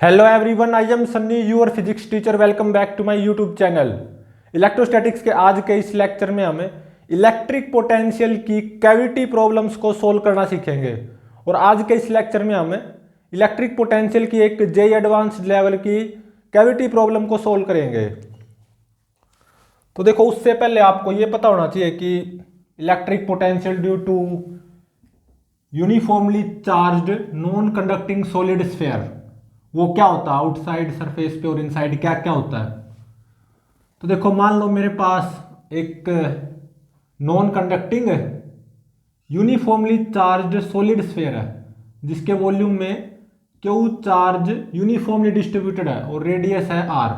Hello everyone, I am Sunny, your physics teacher. Welcome back to my YouTube channel. Electrostatics के आज के इस lecture में हमें इलेक्ट्रिक पोटेंशियल की कैविटी प्रॉब्लम्स को सोल्व करना सीखेंगे। और आज के इस लेक्चर में हमें इलेक्ट्रिक पोटेंशियल की एक जेई एडवांस्ड लेवल की कैविटी प्रॉब्लम को सोल्व करेंगे। तो देखो, उससे पहले आपको ये पता होना चाहिए कि electric potential due to uniformly charged non conducting solid sphere वो क्या होता है, आउटसाइड सरफेस पे और इनसाइड क्या क्या होता है। तो देखो, मान लो मेरे पास एक non conducting uniformly charged solid sphere है जिसके वॉल्यूम में क्यू चार्ज यूनिफॉर्मली डिस्ट्रीब्यूटेड है और रेडियस है आर।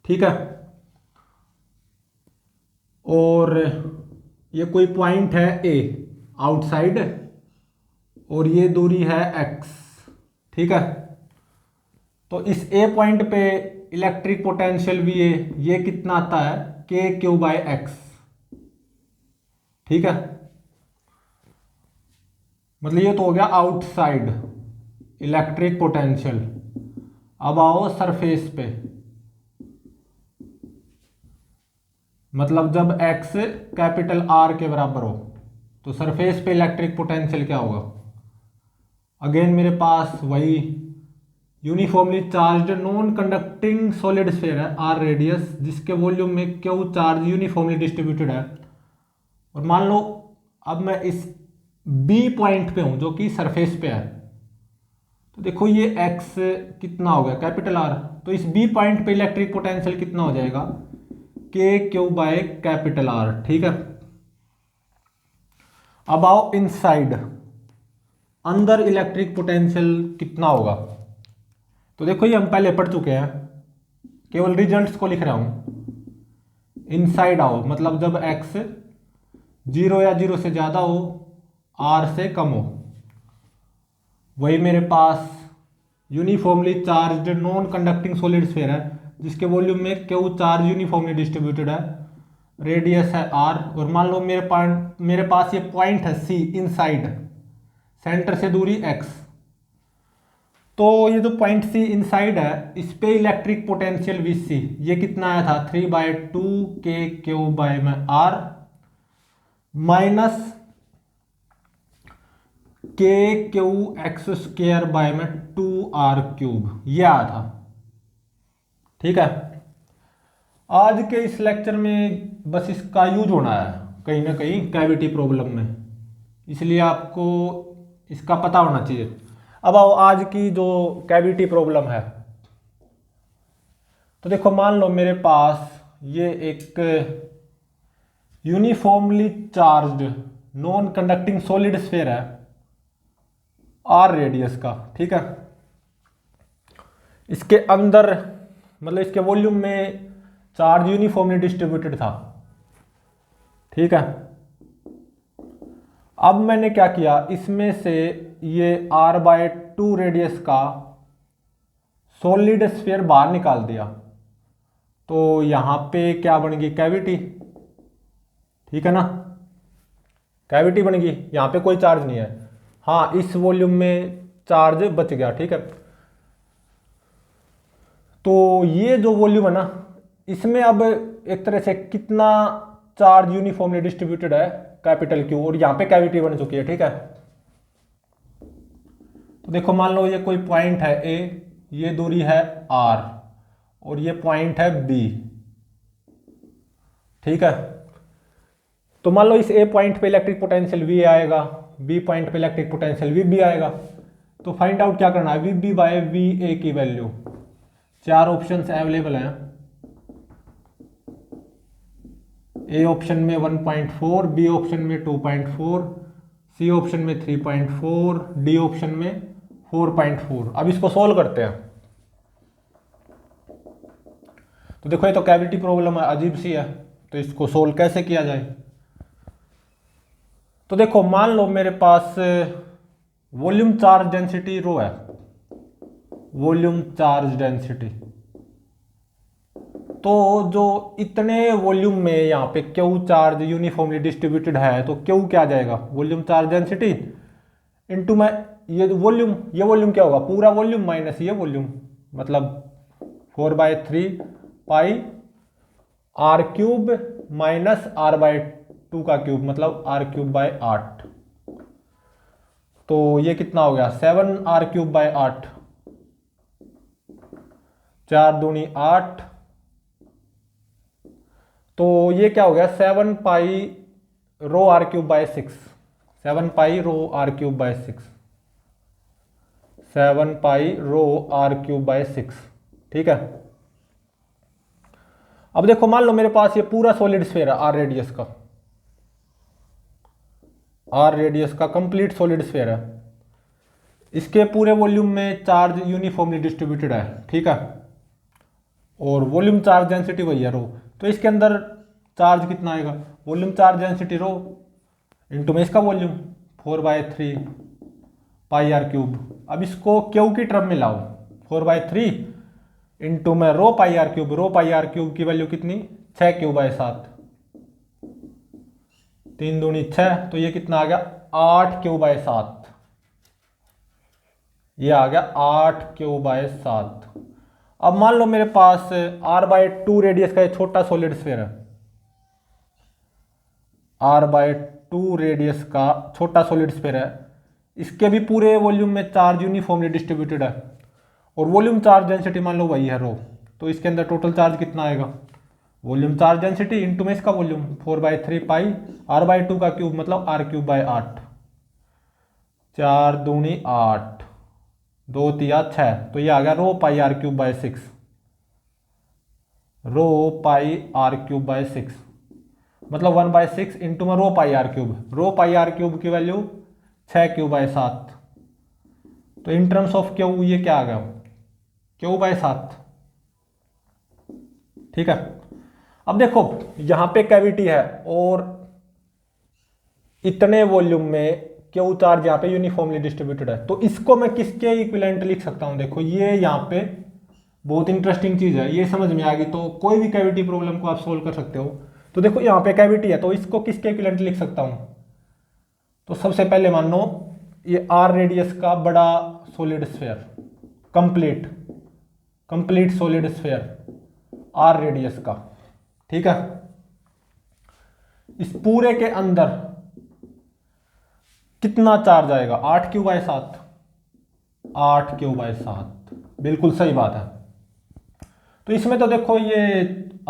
ठीक है, और ये कोई पॉइंट है ए आउटसाइड और ये दूरी है एक्स। ठीक है, तो इस ए पॉइंट पे इलेक्ट्रिक पोटेंशियल भी ये कितना आता है, के क्यू बाय एक्स। ठीक है, मतलब ये तो हो गया आउटसाइड इलेक्ट्रिक पोटेंशियल। अब आओ सरफेस पे, मतलब जब एक्स कैपिटल आर के बराबर हो तो सरफेस पे इलेक्ट्रिक पोटेंशियल क्या होगा। अगेन मेरे पास वही uniformly charged non conducting solid sphere है आर रेडियस जिसके वॉल्यूम में क्यू चार्ज यूनिफॉर्मली डिस्ट्रीब्यूटेड है। और मान लो अब मैं इस बी पॉइंट पे हूं जो कि सरफेस पे है। तो देखो, ये एक्स कितना हो गया, कैपिटल आर। तो इस बी पॉइंट पे इलेक्ट्रिक पोटेंशियल कितना हो जाएगा, के क्यू बाय कैपिटल आर। ठीक है, अब आओ इनसाइड, अंदर इलेक्ट्रिक पोटेंशियल कितना होगा। तो देखो, ये हम पहले पढ़ चुके हैं, केवल रिजल्ट्स को लिख रहा हूं। इनसाइड आओ, मतलब जब x 0 या 0 से ज़्यादा हो, r से कम हो। वही मेरे पास uniformly charged non conducting solid sphere है जिसके वॉल्यूम में क्यू चार्ज यूनिफॉर्मली डिस्ट्रीब्यूटेड है, रेडियस है r। और मान लो मेरे पास ये पॉइंट है c इनसाइड, सेंटर से दूरी x। तो ये जो पॉइंट सी इनसाइड है इस पे इलेक्ट्रिक पोटेंशियल वी सी ये कितना आया था, 3/2 के क्यू बाय में आर माइनस के क्यू एक्स स्क्र बाय में 2r³ ये आया था। ठीक है, आज के इस लेक्चर में बस इसका यूज होना है कहीं ना कहीं कैविटी प्रॉब्लम में, इसलिए आपको इसका पता होना चाहिए। अब आओ आज की जो कैविटी प्रॉब्लम है। तो देखो, मान लो मेरे पास ये एक uniformly charged non conducting solid sphere है आर रेडियस का। ठीक है, इसके अंदर मतलब इसके वॉल्यूम में चार्ज यूनिफॉर्मली डिस्ट्रीब्यूटेड था। ठीक है, अब मैंने क्या किया, इसमें से ये r/2 रेडियस का सॉलिड स्फीयर बाहर निकाल दिया। तो यहां पे क्या बन गई, कैविटी। ठीक है ना, कैविटी बन गई, यहां पे कोई चार्ज नहीं है। हाँ, इस वॉल्यूम में चार्ज बच गया। ठीक है, तो ये जो वॉल्यूम है ना, इसमें अब एक तरह से कितना चार्ज यूनिफॉर्मली डिस्ट्रीब्यूटेड है, कैपिटल क्यू, और यहां पे कैविटी बन चुकी है। ठीक है, तो देखो, मान लो ये कोई पॉइंट है ए, ये दूरी है आर और ये पॉइंट है बी। ठीक है, तो मान लो इस ए पॉइंट पे इलेक्ट्रिक पोटेंशियल वी आएगा, बी पॉइंट पे इलेक्ट्रिक पोटेंशियल वी बी आएगा। तो फाइंड आउट क्या करना है, V B by V A की वैल्यू। चार ऑप्शंस अवेलेबल हैं। ए ऑप्शन में 1.4, बी ऑप्शन में 2.4, सी ऑप्शन में 3.4, डी ऑप्शन में 4.4। अब इसको सोल्व करते हैं। तो देखो, ये तो कैविटी प्रॉब्लम है, अजीब सी है, तो इसको सोल्व कैसे किया जाए। तो देखो, मान लो मेरे पास वॉल्यूम चार्ज डेंसिटी रो है, वॉल्यूम चार्ज डेंसिटी। तो जो इतने वॉल्यूम में यहाँ पे क्यू चार्ज यूनिफॉर्मली डिस्ट्रीब्यूटेड है, तो क्यू क्या आ जाएगा, वॉल्यूम चार्ज डेंसिटी इनटू में ये वॉल्यूम क्या होगा, पूरा वॉल्यूम माइनस ये वॉल्यूम, मतलब 4/3 पाई आर क्यूब माइनस r/2 का क्यूब, मतलब r³/8। तो ये कितना हो गया 7r³/8, 4 दूनी 8। तो ये क्या हो गया 7π ρ r³/6, 7π ρ r³/6, 7π ρ r³/6। ठीक है। अब देखो मान लो मेरे पास ये पूरा सॉलिड स्फीयर है आर रेडियस का कंप्लीट सॉलिड स्फीयर है। इसके पूरे वॉल्यूम में चार्ज यूनिफॉर्मली डिस्ट्रीब्यूटेड है। ठीक है। और वॉल्यूम चार्ज डेंसिटी वही है रो। तो इसके अंदर चार्ज कितना आएगा, volume charge density rho into में इसका वॉल्यूम 4/3 पाई r³। अब इसको क्यू की टर्म में लाओ, 4/3 इंटू में रो पाई r³ की वैल्यू कितनी 6q/7, 3 दूनी 6, तो ये कितना आ गया 8q/7, ये आ गया 8q/7। अब मान लो मेरे पास r/2 रेडियस का एक छोटा सॉलिड स्फीयर है, r/2 रेडियस का छोटा सॉलिड स्फीयर है। इसके भी पूरे वॉल्यूम में चार्ज यूनिफॉर्मली डिस्ट्रीब्यूटेड है और वॉल्यूम चार्ज डेंसिटी मान लो वही है रो। तो इसके अंदर टोटल चार्ज कितना आएगा, वॉल्यूम चार्ज डेंसिटी इंटू में इसका वॉल्यूम 4/3 पाई r/2 का क्यूब, मतलब r³/8, 4 दूनी 8, 2 तिया 6, तो ये आ गया रो पाई r³/6, रो पाई r³/6, मतलब 1/6 इंटू में रो पाई r³ की वैल्यू 6q/7। तो इन टर्म्स ऑफ क्यू ये क्या आ गया q/7। ठीक है। अब देखो यहां पे कैविटी है और इतने वॉल्यूम में क्यू चार्ज यहाँ पे यूनिफॉर्मली डिस्ट्रीब्यूटेड है। तो इसको मैं किसके इक्विवेलेंट लिख सकता हूं, देखो ये यहाँ पे बहुत इंटरेस्टिंग चीज है, ये समझ में आ गई तो कोई भी कैविटी प्रॉब्लम को आप सोल्व कर सकते हो। तो देखो यहाँ पे कैविटी है तो इसको किसके इक्विवेलेंट लिख सकता हूं, तो सबसे पहले मान लो ये आर रेडियस का बड़ा solid sphere, complete solid sphere R radius का। ठीक है। इस पूरे के अंदर कितना चार्ज आएगा 8q/7, 8q/7, बिल्कुल सही बात है। तो इसमें तो देखो ये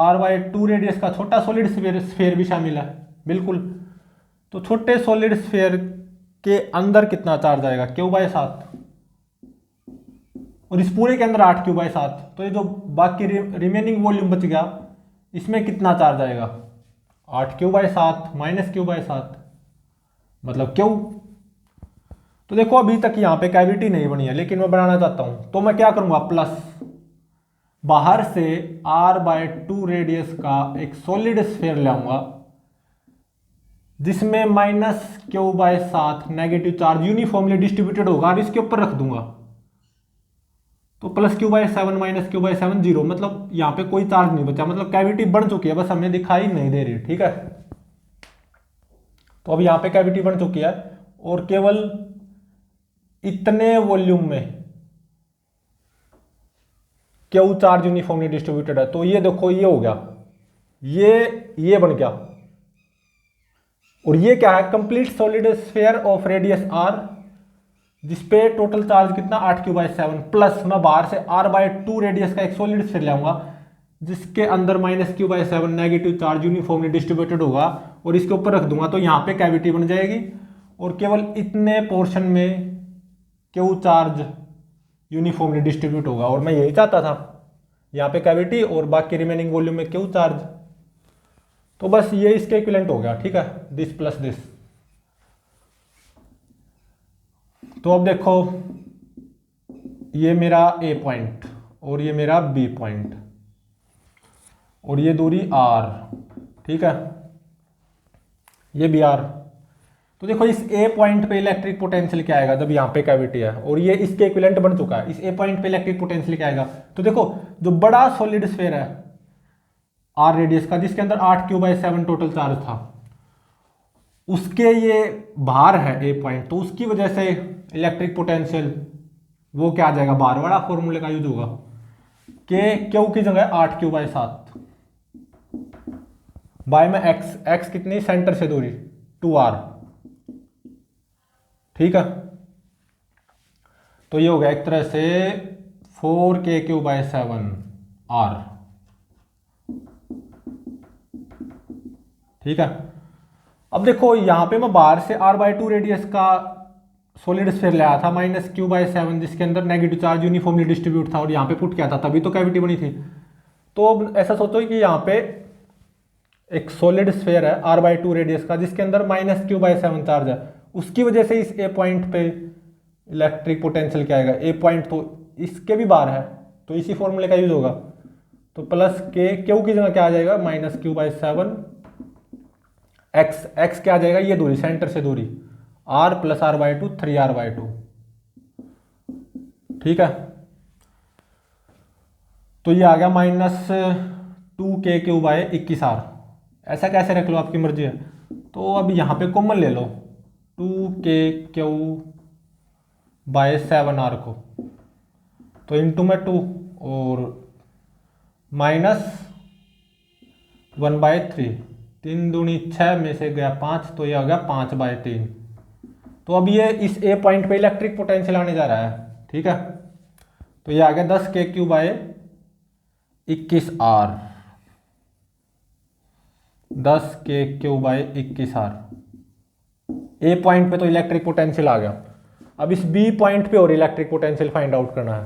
r/2 रेडियस का छोटा सॉलिड स्फीयर भी शामिल है, बिल्कुल। तो छोटे सॉलिड स्फीयर के अंदर कितना चार्ज आएगा q/7 और इस पूरे के अंदर 8q/7। तो ये जो बाकी रिमेनिंग वॉल्यूम बच गया इसमें कितना चार्ज आएगा 8q/7 माइनस q/7, मतलब क्यू। तो देखो अभी तक यहां पे कैविटी नहीं बनी है लेकिन मैं बनाना चाहता हूं, तो मैं क्या करूंगा प्लस बाहर से r/2 रेडियस का एक सॉलिड स्फीयर लाऊंगा जिसमें minus q/7 negative charge uniformly distributed होगा और इसके ऊपर रख दूंगा। तो प्लस q/7 माइनस q/7 0, मतलब यहां पे कोई चार्ज नहीं बचा, मतलब कैविटी बन चुकी है, बस हमें दिखाई नहीं दे रही। ठीक है। तो अब यहां पे कैविटी बन चुकी है और केवल इतने वॉल्यूम में क्यू चार्ज यूनिफॉर्मली डिस्ट्रीब्यूटेड है। तो ये देखो ये हो गया, ये बन गया, और ये क्या है complete solid sphere of radius r, जिसपे टोटल चार्ज कितना 8q/7, प्लस मैं बाहर से r/2 रेडियस का एक सॉलिड स्फीयर लाऊंगा जिसके अंदर minus q/7 negative charge uniformly distributed होगा और इसके ऊपर रख दूंगा। तो यहाँ पे कैविटी बन जाएगी और केवल इतने पोर्शन में क्यू चार्ज यूनिफॉर्मली डिस्ट्रीब्यूट होगा, और मैं यही चाहता था, यहाँ पे कैविटी और बाकी रिमेनिंग वॉल्यूम में क्यू चार्ज। तो बस ये इसके इक्विवेलेंट हो गया। ठीक है, दिस प्लस दिस। तो अब देखो ये मेरा ए पॉइंट और ये मेरा बी पॉइंट और ये दूरी r, ठीक है, ये भी r। तो देखो इस ए पॉइंट पे इलेक्ट्रिक पोटेंशियल क्या आएगा जब यहाँ पे कैविटी है और ये इसके इक्विवेलेंट बन चुका है, इस ए पॉइंट पे इलेक्ट्रिक पोटेंशियल क्या आएगा। तो देखो जो बड़ा सॉलिड स्फीयर है r रेडियस का जिसके अंदर 8q/7 टोटल चार्ज था, उसके ये बाहर है ए पॉइंट, तो उसकी वजह से इलेक्ट्रिक पोटेंशियल वो क्या आ जाएगा, बाहर वाला फॉर्मूले का यूज होगा, के क्यू की जगह 8Q/7 बाय में एक्स, एक्स कितनी सेंटर से दूरी 2r। ठीक है, तो ये हो गया एक तरह से 4KQ/7r। ठीक है, अब देखो यहां पे मैं बाहर से r/2 रेडियस का सॉलिड स्फीयर लाया था -Q/7, जिसके अंदर नेगेटिव चार्ज यूनिफॉर्मली डिस्ट्रीब्यूट था और यहाँ पे पुट किया था, तभी तो कैविटी बनी थी। तो अब ऐसा सोचो कि यहाँ पे एक सॉलिड स्फीयर है r/2 रेडियस का, जिसके अंदर -Q/7 चार्ज है, उसकी वजह से इस ए पॉइंट पे इलेक्ट्रिक पोटेंशियल क्या आएगा, ए पॉइंट तो इसके भी बाहर है, तो इसी फॉर्मूले का यूज होगा, तो प्लस के क्यू की जगह क्या आ जाएगा -Q/7 एक्स, एक्स क्या आ जाएगा, ये दूरी सेंटर से दूरी r + r/2 3r/2। ठीक है, तो ये आ गया -2KQ/21r। ऐसा कैसे रख लो आपकी मर्जी है, तो अब यहाँ पे कॉमन ले लो 2KQ/7r को, तो इंटू में 2 और -1/3, 3 दूनी 6 में से गया 5, तो ये आ गया 5/3। तो अब ये इस ए पॉइंट पे इलेक्ट्रिक पोटेंशियल आने जा रहा है। ठीक है, तो ये आ गया 10KQ/21r, 10KQ/21r। ए पॉइंट पे तो इलेक्ट्रिक पोटेंशियल आ गया। अब इस बी पॉइंट पे और इलेक्ट्रिक पोटेंशियल फाइंड आउट करना है,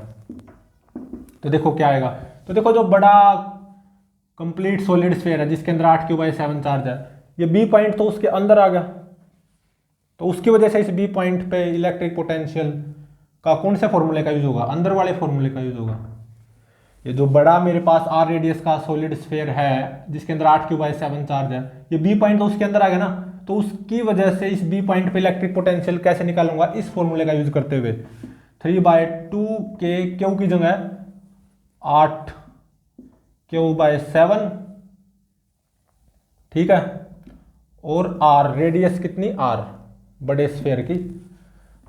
तो देखो क्या आएगा, तो देखो जो बड़ा कंप्लीट सॉलिड स्फीयर है जिसके अंदर 8Q/7 चार्ज है, ये बी पॉइंट तो उसके अंदर आ गया, तो उसकी वजह से इस बी पॉइंट पे इलेक्ट्रिक पोटेंशियल का कौन से फॉर्मूले का यूज होगा, अंदर वाले फॉर्मूले का यूज होगा। ये जो बड़ा मेरे पास r रेडियस का सॉलिड स्फीयर है जिसके अंदर 8Q/7 चार्ज है, ये बी पॉइंट तो उसके अंदर आ गया ना, तो उसकी वजह से इस बी पॉइंट पे इलेक्ट्रिक पोटेंशियल कैसे निकालूंगा, इस फॉर्मूले का यूज करते हुए 3/2K की जगह 8Q/7। ठीक है, और r रेडियस कितनी r बड़े स्फीयर की,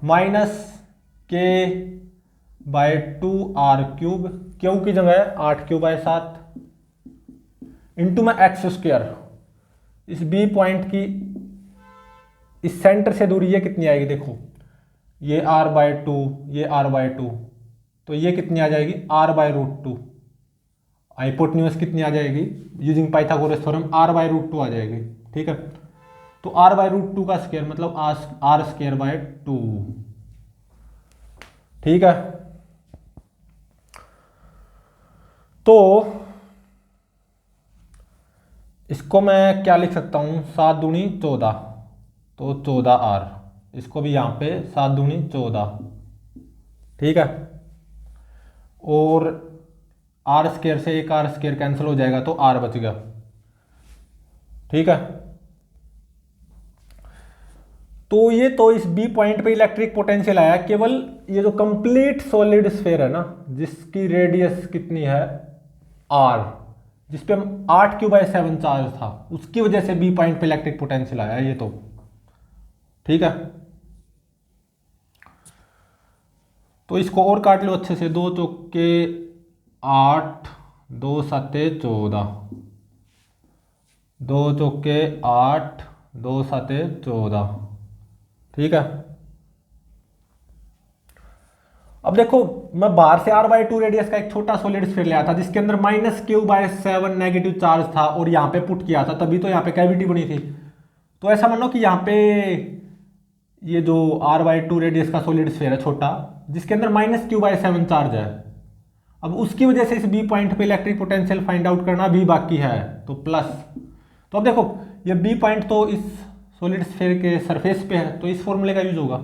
-K/2r3, क्यू की जगह 8Q/7 इंटू में x²। इस बी पॉइंट की इस सेंटर से दूरी ये कितनी आएगी, देखो ये r/2, ये r/2, तो ये कितनी आ जाएगी r/√2। हाइपोटेन्यूज कितनी आ जाएगी, यूजिंग पाइथागोरस थ्योरम r/√2 आ जाएगी। ठीक है, तो r/√2 का स्क्वायर मतलब r²/2। ठीक है, तो इसको मैं क्या लिख सकता हूं, 7 दूनी 14, तो 14r, इसको भी यहां पे 7 दूनी 14। ठीक है, और r² से एक r² कैंसिल हो जाएगा, तो r बच गया। ठीक है, तो ये तो इस बी पॉइंट पे इलेक्ट्रिक पोटेंशियल आया, केवल ये जो कंप्लीट सॉलिड स्फीयर है ना, जिसकी रेडियस कितनी है r, जिसपे 8Q/7 चार्ज था, उसकी वजह से बी पॉइंट पे इलेक्ट्रिक पोटेंशियल आया ये तो। ठीक है, तो इसको और काट लो अच्छे से, 2 चौके 8, 2 सते 14, 2 चौके 8, 2 सते 14। ठीक है, अब देखो मैं बाहर से r/2 रेडियस का एक छोटा सॉलिड स्फीयर लिया था जिसके अंदर -Q/7 नेगेटिव चार्ज था और यहाँ पे पुट किया था, तभी तो यहाँ पे कैविटी बनी थी। तो ऐसा मानो कि यहाँ पे ये जो r/2 रेडियस का सॉलिड स्फीयर है छोटा, जिसके अंदर -Q/7 चार्ज है, अब उसकी वजह से इस बी पॉइंट पे इलेक्ट्रिक पोटेंशियल फाइंड आउट करना भी बाकी है, तो प्लस। तो अब देखो ये बी पॉइंट तो इस सॉलिड स्फीयर के सरफेस पे है, तो इस फॉर्मूले का यूज होगा,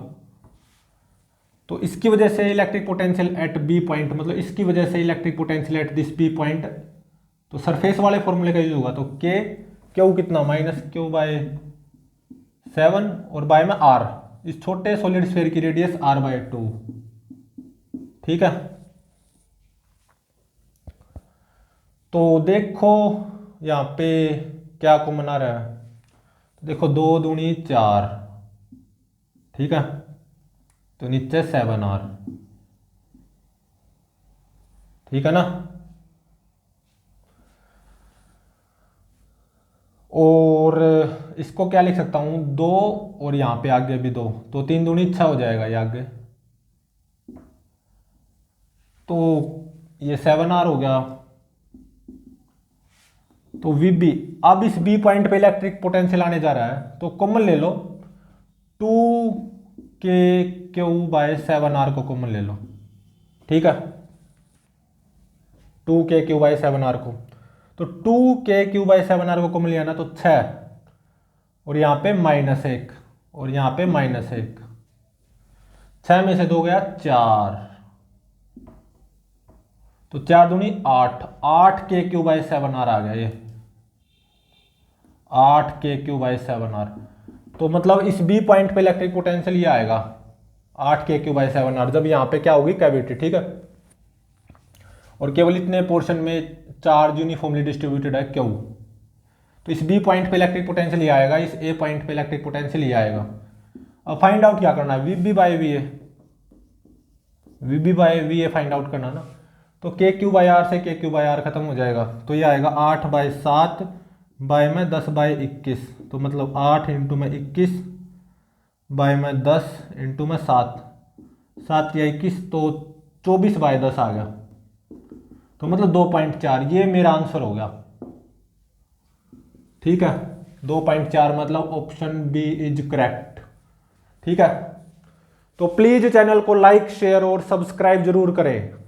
तो इसकी वजह से electric potential at B point, मतलब इसकी वजह से electric potential at this B point, तो सरफेस वाले फॉर्मूले का यूज होगा, तो के क्यू कितना -Q/7 और बाय में r, इस छोटे सॉलिड स्फीयर की रेडियस r/2। ठीक है, तो देखो यहाँ पे क्या कॉमन आ रहा है, तो देखो 2 दूनी 4, ठीक है, तो नीचे 7R, ठीक है ना। और इसको क्या लिख सकता हूँ, 2 और यहाँ पे आगे भी 2, तो 3 दूनी 6 हो जाएगा ये आगे। तो ये 7R हो गया। तो VB, अब इस B पॉइंट पे इलेक्ट्रिक पोटेंशियल आने जा रहा है, तो कॉमन ले लो, 2KQ/7R को कॉमन ले लो, ठीक है, 2KQ/7R को। तो 2KQ/7R को कॉमन लिया ना, तो 6 और यहाँ पे -1 और यहाँ पे -1, 6 में से 2 गया 4, तो 4 दूनी 8, 8KQ/7R आ गया ये, 8KQ/7R। तो मतलब इस B पॉइंट पे इलेक्ट्रिक पोटेंशियल ये आएगा 8KQ/7R, जब यहाँ पे क्या होगी, कैविटी, ठीक है। और केवल इतने पोर्शन में चार्ज यूनिफॉर्मली डिस्ट्रीब्यूटेड है Q, तो इस B पॉइंट पे इलेक्ट्रिक पोटेंशियल ये आएगा, इस A पॉइंट पे इलेक्ट्रिक पोटेंशियल ये आएगा। अब फाइंड आउट क्या करना है, VB/VA, VB/VA फाइंड आउट करना ना, तो KQ/R से KQ/R खत्म हो जाएगा, तो ये आएगा 8/7 बाय में 10/21, तो मतलब 8 इंटू में 21 बाय में 10 इंटू में 7, 7 या 21, तो 24/10 आ गया, तो मतलब 2.4, ये मेरा आंसर हो गया, ठीक है। 2.4 मतलब ऑप्शन बी इज करेक्ट, ठीक है। तो प्लीज चैनल को लाइक, शेयर और सब्सक्राइब जरूर करें।